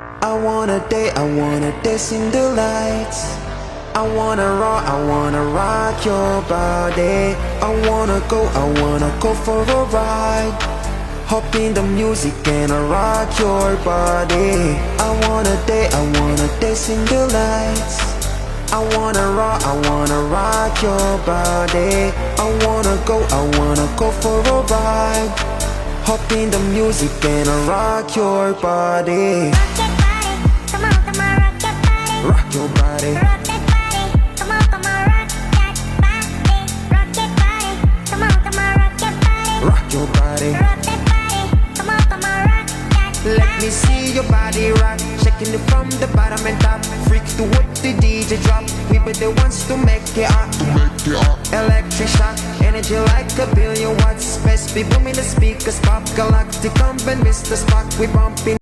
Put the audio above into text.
I wanna dance in the lights. I wanna rock your body. I wanna go for a ride. Hop in the music and I rock your body. I wanna dance in the lights. I wanna rock your body. I wanna go for a ride. Hop in the music and I rock your body. Rock your body, come on, rock that body. Rock your body, rock that body, come on, rock that body. Let me see your body rock, shaking it from the bottom and top. Freak to what the DJ drop. We be the ones to make it up. Electric shock, energy like a billion watts. Space be booming, the speakers pop. Galactic and Mr. Spock, we bumping.